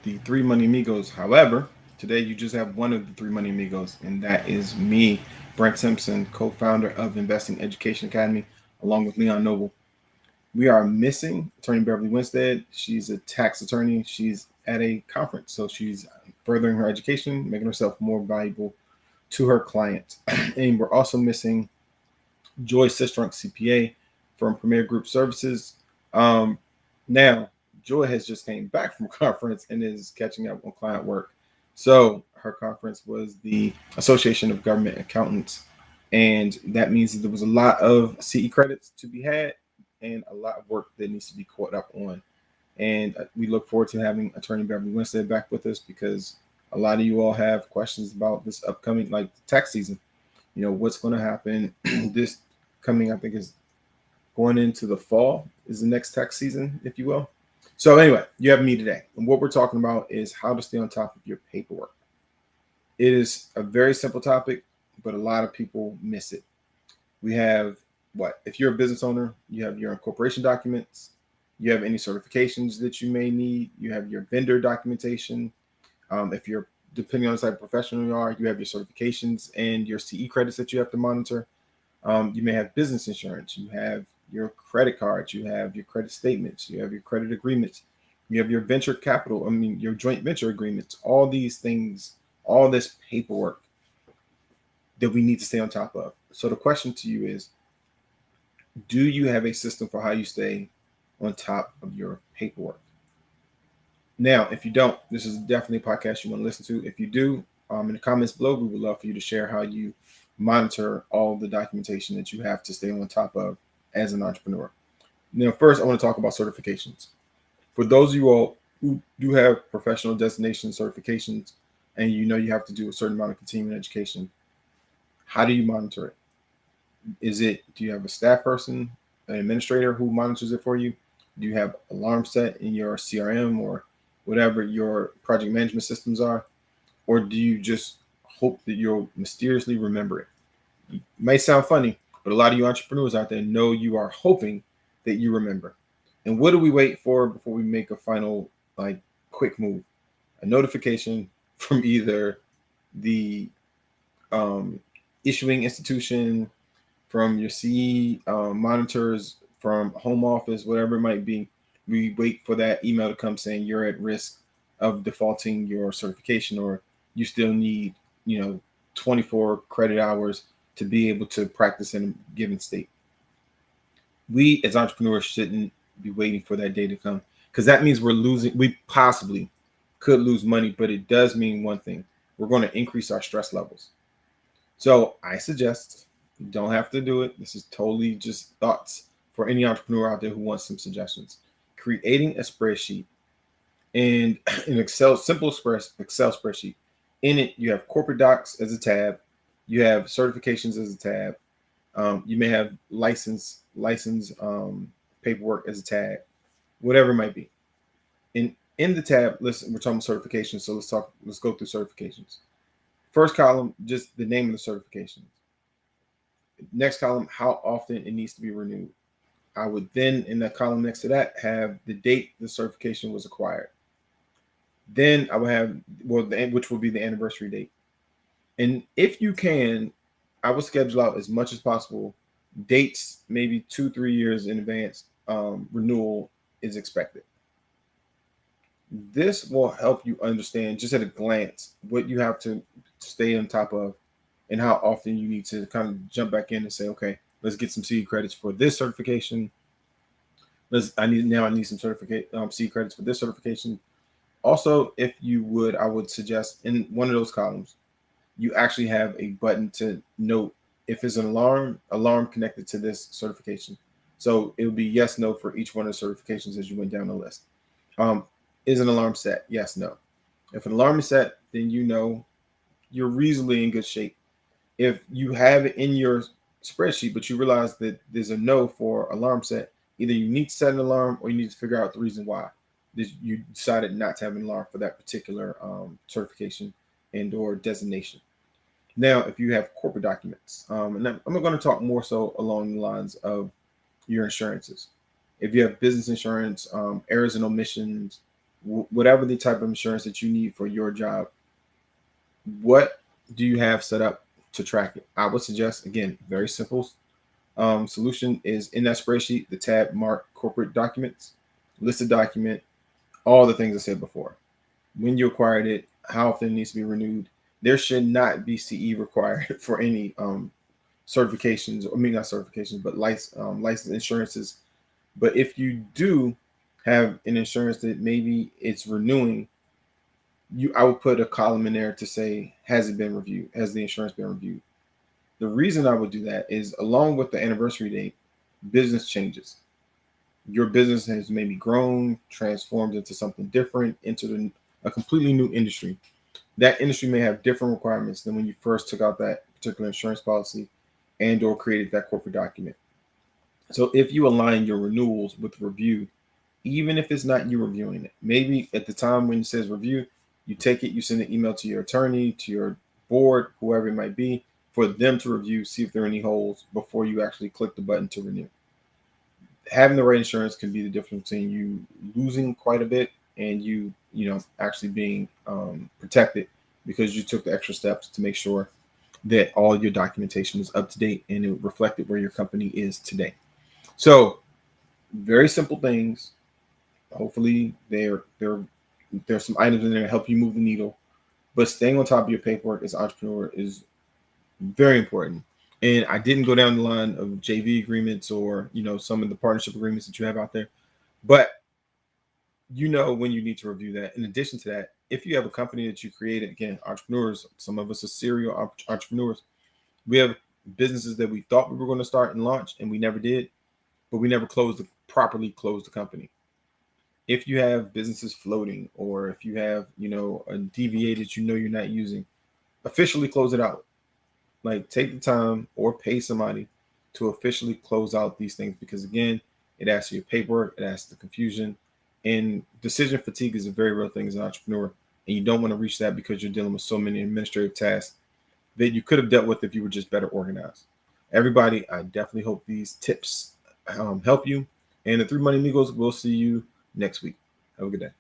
the Three Money Amigos. However, today you just have one of the Three Money Amigos, and that is me, Brent Simpson, co founder of Investing Education Academy, along with Leon Noble. We are missing Attorney Beverly Winstead. She's a tax attorney. She's at a conference, so she's furthering her education, making herself more valuable to her clients. And we're also missing Joy Sistrunk CPA from Premier Group Services. Um, Now, Joy has just came back from conference and is catching up on client work. So her conference was the Association of Government Accountants, and that means that there was a lot of CE credits to be had and a lot of work that needs to be caught up on. And we look forward to having Attorney Beverly Winstead back with us because a lot of you all have questions about this upcoming like tax season. What's going to happen this coming, I think, is going into the fall is the next tax season, if you will. So anyway, you have me today, and what we're talking about is how to stay on top of your paperwork. It is a very simple topic, but a lot of people miss it. We have what? If you're a business owner, you have your incorporation documents, you have any certifications that you may need, you have your vendor documentation. If you're depending on the type of professional you are, you have your certifications and your CE credits that you have to monitor. You may have business insurance, you have your credit cards, you have your credit statements, you have your credit agreements, you have your venture capital, your joint venture agreements, all these things, all this paperwork that we need to stay on top of. So the question to you is, do you have a system for how you stay on top of your paperwork? Now, if you don't, this is definitely a podcast you want to listen to. If you do, in the comments below, we would love for you to share how you monitor all the documentation that you have to stay on top of as an entrepreneur. Now, first, I want to talk about certifications. For those of you all who do have professional designation certifications and you have to do a certain amount of continuing education, how do you monitor it? Do you have a staff person, an administrator who monitors it for you? Do you have alarm set in your CRM or whatever your project management systems are? Or do you just hope that you'll mysteriously remember it? It might sound funny, but a lot of you entrepreneurs out there know you are hoping that you remember. And what do we wait for before we make a final, quick move? A notification from either the issuing institution, from your CE monitors, from home office, whatever it might be. We wait for that email to come saying you're at risk of defaulting your certification, or you still need, 24 credit hours to be able to practice in a given state. We as entrepreneurs shouldn't be waiting for that day to come, because that means we possibly could lose money, but it does mean one thing: we're going to increase our stress levels. So I suggest, you don't have to do it. This is totally just thoughts for any entrepreneur out there who wants some suggestions. Creating a spreadsheet and an simple Excel spreadsheet. In it, you have corporate docs as a tab. You have certifications as a tab. You may have license paperwork as a tab, whatever it might be. In the tab, listen, we're talking certifications, so let's go through certifications. First column, just the name of the certifications. Next column, how often it needs to be renewed. I would then, in the column next to that, have the date the certification was acquired. Then I would have, which will be the anniversary date. And if you can, I would schedule out as much as possible dates, maybe 2-3 years in advance. Renewal is expected. This will help you understand just at a glance what you have to stay on top of and how often you need to kind of jump back in and say, okay, let's get some CE credits for this certification. I need some CE credits for this certification. Also, if you would, I would suggest in one of those columns, you actually have a button to note if it's an alarm connected to this certification. So it would be yes, no for each one of the certifications as you went down the list. Is an alarm set? Yes, no. If an alarm is set, then you're reasonably in good shape. If you have it in your spreadsheet, but you realize that there's a no for alarm set, either you need to set an alarm or you need to figure out the reason why you decided not to have an alarm for that particular certification and or designation. Now, if you have corporate documents, and I'm going to talk more so along the lines of your insurances. If you have business insurance, errors and omissions, whatever the type of insurance that you need for your job, what do you have set up to track it? I would suggest, again, very simple solution is in that spreadsheet, the tab marked corporate documents, listed document, all the things I said before. When you acquired it, how often it needs to be renewed. There should not be CE required for any certifications, I mean, not certifications, but licensed insurances. But if you do have an insurance that maybe it's renewing, I would put a column in there to say, has it been reviewed? Has the insurance been reviewed? The reason I would do that is along with the anniversary date, business changes. Your business has maybe grown, transformed into something different, into a completely new industry. That industry may have different requirements than when you first took out that particular insurance policy and or created that corporate document. So if you align your renewals with review, even if it's not you reviewing it, maybe at the time when it says review, you take it, you send an email to your attorney, to your board, whoever it might be, for them to review, see if there are any holes before you actually click the button to renew. Having the right insurance can be the difference between you losing quite a bit and you actually being protected because you took the extra steps to make sure that all your documentation is up to date and it reflected where your company is today. So very simple things. Hopefully there's some items in there to help you move the needle, but staying on top of your paperwork as an entrepreneur is very important. And I didn't go down the line of JV agreements or some of the partnership agreements that you have out there, but when you need to review that. In addition to that, if you have a company that you created, again, entrepreneurs, some of us are serial entrepreneurs. We have businesses that we thought we were going to start and launch, and we never did, but we never properly closed the company. If you have businesses floating, or if you have, a DBA that you're not using, officially close it out. Like, take the time or pay somebody to officially close out these things, because again, it adds to your paperwork, it adds to confusion, and decision fatigue is a very real thing as an entrepreneur, and you don't want to reach that because you're dealing with so many administrative tasks that you could have dealt with if you were just better organized. Everybody, I definitely hope these tips help you. And the Three Money Amigos, we'll see you next week. Have a good day.